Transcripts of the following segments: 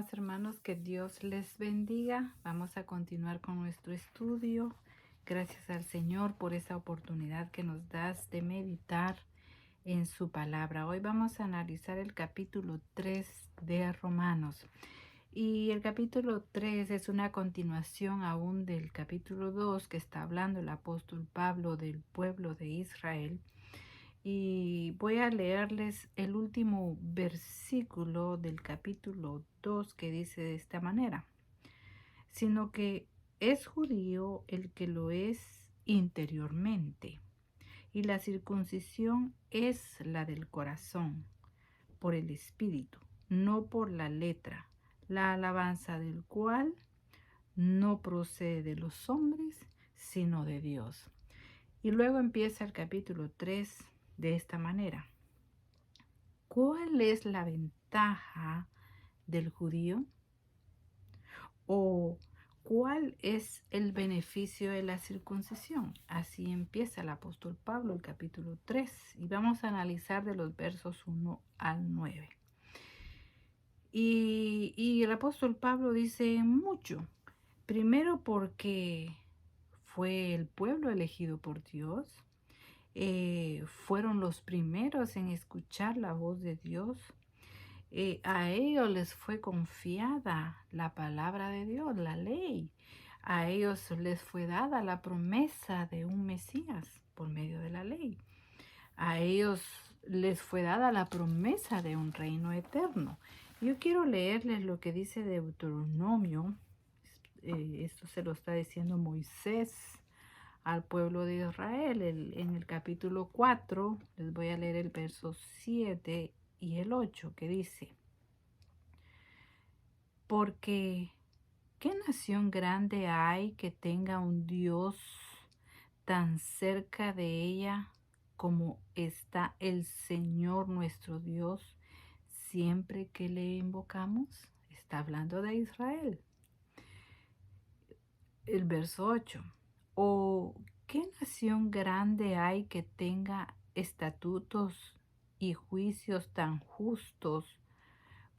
amados hermanos, que Dios les bendiga. Vamos a continuar con nuestro estudio. Gracias al Señor por esa oportunidad que nos das de meditar en su palabra. Hoy vamos a analizar el capítulo 3 de Romanos. Y el capítulo 3 es una continuación aún del capítulo 2 que está hablando el apóstol Pablo del pueblo de Israel. Y voy a leerles el último versículo del capítulo 2 que dice de esta manera: sino que es judío el que lo es interiormente, y la circuncisión es la del corazón, por el espíritu, no por la letra, la alabanza del cual no procede de los hombres, sino de Dios. Y luego empieza el capítulo 3 de esta manera: ¿cuál es la ventaja del judío? ¿O cuál es el beneficio de la circuncisión? Así empieza el apóstol Pablo el capítulo 3 y vamos a analizar de los versos 1 al 9. Y el apóstol Pablo dice mucho. Primero porque fue el pueblo elegido por Dios. Fueron los primeros en escuchar la voz de Dios. A ellos les fue confiada la palabra de Dios, la ley. A ellos les fue dada la promesa de un Mesías por medio de la ley. A ellos les fue dada la promesa de un reino eterno. Yo quiero leerles lo que dice Deuteronomio. Esto se lo está diciendo Moisés al pueblo de Israel. En el capítulo 4, les voy a leer el verso 7 y el 8, que dice: porque ¿qué nación grande hay que tenga un Dios tan cerca de ella como está el Señor nuestro Dios siempre que le invocamos? Está hablando de Israel. El verso 8. ¿O qué nación grande hay que tenga estatutos y juicios tan justos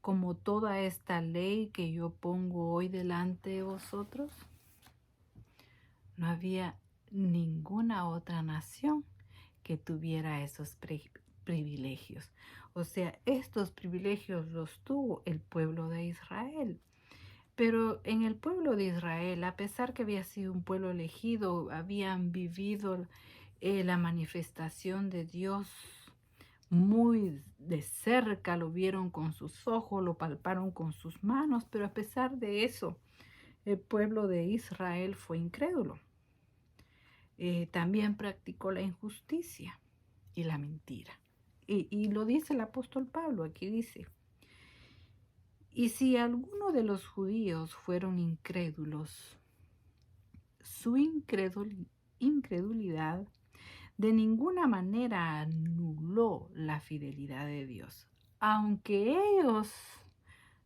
como toda esta ley que yo pongo hoy delante de vosotros? No había ninguna otra nación que tuviera esos privilegios. O sea, estos privilegios los tuvo el pueblo de Israel. Pero en el pueblo de Israel, a pesar que había sido un pueblo elegido, habían vivido la manifestación de Dios muy de cerca, lo vieron con sus ojos, lo palparon con sus manos, pero a pesar de eso, el pueblo de Israel fue incrédulo. También practicó la injusticia y la mentira. Y lo dice el apóstol Pablo, aquí dice: y si alguno de los judíos fueron incrédulos, su incredulidad de ninguna manera anuló la fidelidad de Dios. Aunque ellos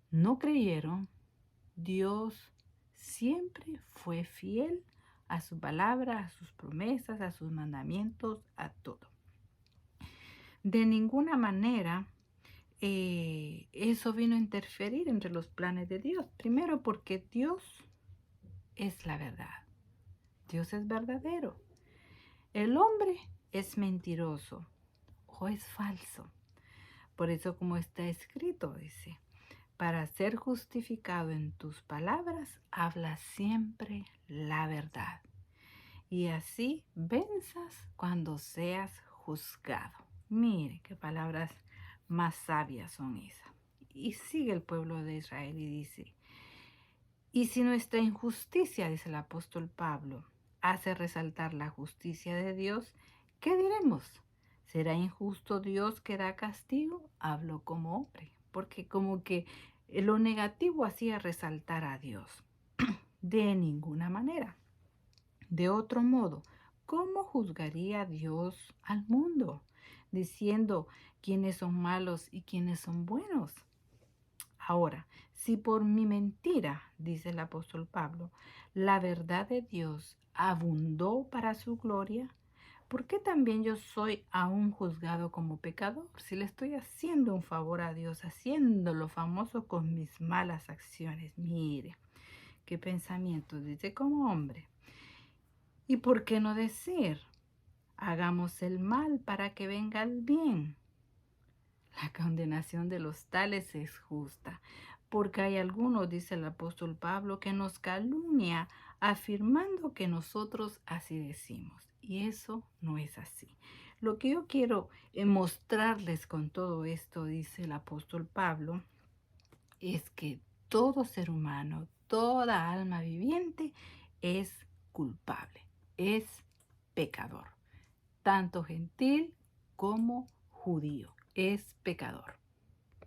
no creyeron, Dios siempre fue fiel a su palabra, a sus promesas, a sus mandamientos, a todo. De ninguna manera eso vino a interferir entre los planes de Dios. Primero porque Dios es la verdad. Dios es verdadero. El hombre es mentiroso o es falso. Por eso, como está escrito, dice: para ser justificado en tus palabras, habla siempre la verdad, y así venzas cuando seas juzgado. Mire qué palabras más sabias son esas. Y sigue el pueblo de Israel y dice: y si nuestra injusticia, dice el apóstol Pablo, hace resaltar la justicia de Dios, ¿qué diremos? ¿Será injusto Dios que da castigo? Hablo como hombre, porque como que lo negativo hacía resaltar a Dios. De ninguna manera. De otro modo, ¿cómo juzgaría Dios al mundo, diciendo quiénes son malos y quiénes son buenos? Ahora, si por mi mentira, dice el apóstol Pablo, la verdad de Dios abundó para su gloria, ¿por qué también yo soy aún juzgado como pecador? Si le estoy haciendo un favor a Dios, haciéndolo famoso con mis malas acciones. Mire, qué pensamiento, dice como hombre. ¿Y por qué no decir, hagamos el mal para que venga el bien? La condenación de los tales es justa, porque hay algunos, dice el apóstol Pablo, que nos calumnia afirmando que nosotros así decimos. Y eso no es así. Lo que yo quiero mostrarles con todo esto, dice el apóstol Pablo, es que todo ser humano, toda alma viviente es culpable, es pecador, tanto gentil como judío, es pecador.